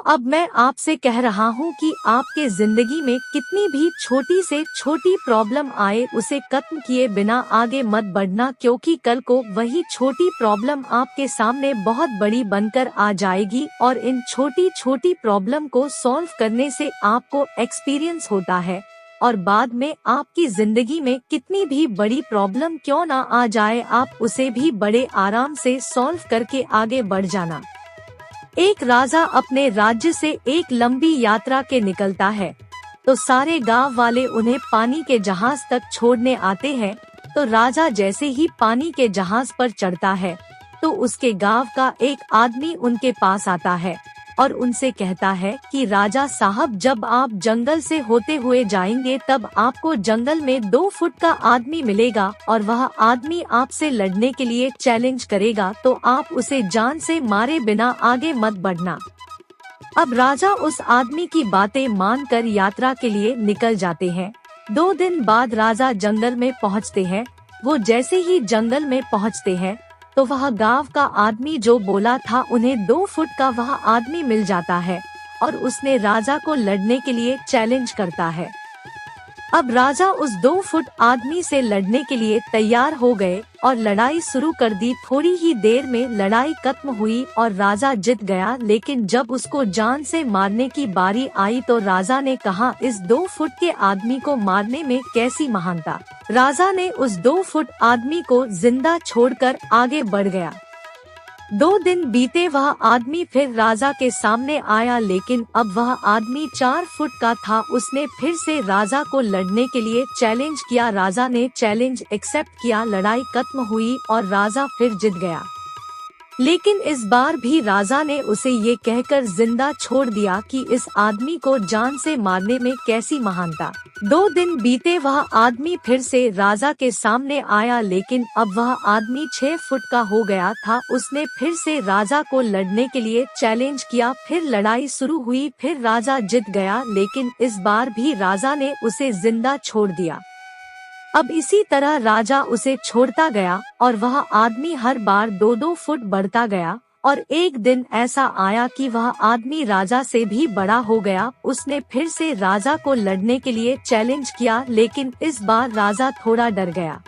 अब मैं आपसे कह रहा हूँ कि आपके जिंदगी में कितनी भी छोटी से छोटी प्रॉब्लम आए उसे खत्म किए बिना आगे मत बढ़ना, क्योंकि कल को वही छोटी प्रॉब्लम आपके सामने बहुत बड़ी बनकर आ जाएगी और इन छोटी छोटी प्रॉब्लम को सॉल्व करने से आपको एक्सपीरियंस होता है और बाद में आपकी जिंदगी में कितनी भी बड़ी प्रॉब्लम क्यों ना आ जाए आप उसे भी बड़े आराम से सॉल्व करके आगे बढ़ जाना। एक राजा अपने राज्य से एक लंबी यात्रा के निकलता है तो सारे गांव वाले उन्हें पानी के जहाज तक छोड़ने आते हैं। तो राजा जैसे ही पानी के जहाज पर चढ़ता है तो उसके गांव का एक आदमी उनके पास आता है और उनसे कहता है कि राजा साहब, जब आप जंगल से होते हुए जाएंगे तब आपको जंगल में 2 फुट का आदमी मिलेगा और वह आदमी आपसे लड़ने के लिए चैलेंज करेगा, तो आप उसे जान से मारे बिना आगे मत बढ़ना। अब राजा उस आदमी की बातें मानकर यात्रा के लिए निकल जाते हैं। 2 दिन बाद राजा जंगल में पहुंचते हैं। वो जैसे ही जंगल में पहुंचते हैं तो वह गांव का आदमी जो बोला था उन्हें 2 फुट का वह आदमी मिल जाता है और उसने राजा को लड़ने के लिए चैलेंज करता है। अब राजा उस 2 फुट आदमी से लड़ने के लिए तैयार हो गए और लड़ाई शुरू कर दी। थोड़ी ही देर में लड़ाई खत्म हुई और राजा जीत गया, लेकिन जब उसको जान से मारने की बारी आई तो राजा ने कहा, इस 2 फुट के आदमी को मारने में कैसी महानता। राजा ने उस 2 फुट आदमी को जिंदा छोड़कर आगे बढ़ गया। 2 दिन बीते, वह आदमी फिर राजा के सामने आया, लेकिन अब वह आदमी 4 फुट का था। उसने फिर से राजा को लड़ने के लिए चैलेंज किया। राजा ने चैलेंज एक्सेप्ट किया, लड़ाई खत्म हुई और राजा फिर जीत गया। लेकिन इस बार भी राजा ने उसे ये कहकर जिंदा छोड़ दिया कि इस आदमी को जान से मारने में कैसी महानता। 2 दिन बीते, वह आदमी फिर से राजा के सामने आया, लेकिन अब वह आदमी 6 फुट का हो गया था। उसने फिर से राजा को लड़ने के लिए चैलेंज किया। फिर लड़ाई शुरू हुई, फिर राजा जीत गया, लेकिन इस बार भी राजा ने उसे जिंदा छोड़ दिया। अब इसी तरह राजा उसे छोड़ता गया और वह आदमी हर बार 2-2 फुट बढ़ता गया और एक दिन ऐसा आया कि वह आदमी राजा से भी बड़ा हो गया। उसने फिर से राजा को लड़ने के लिए चैलेंज किया, लेकिन इस बार राजा थोड़ा डर गया।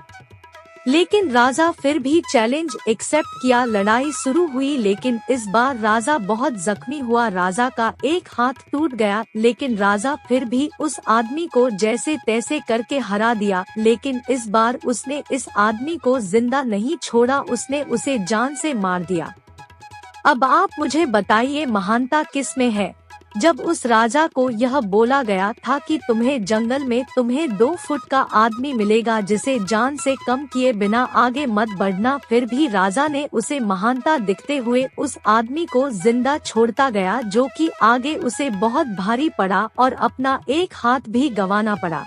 लेकिन राजा फिर भी चैलेंज एक्सेप्ट किया। लड़ाई शुरू हुई, लेकिन इस बार राजा बहुत जख्मी हुआ। राजा का एक हाथ टूट गया, लेकिन राजा फिर भी उस आदमी को जैसे तैसे करके हरा दिया। लेकिन इस बार उसने इस आदमी को जिंदा नहीं छोड़ा, उसने उसे जान से मार दिया। अब आप मुझे बताइए, महानता किस में है? जब उस राजा को यह बोला गया था कि तुम्हें जंगल में 2 फुट का आदमी मिलेगा जिसे जान से कम किए बिना आगे मत बढ़ना, फिर भी राजा ने उसे महानता दिखते हुए उस आदमी को जिंदा छोड़ता गया, जो कि आगे उसे बहुत भारी पड़ा और अपना एक हाथ भी गंवाना पड़ा।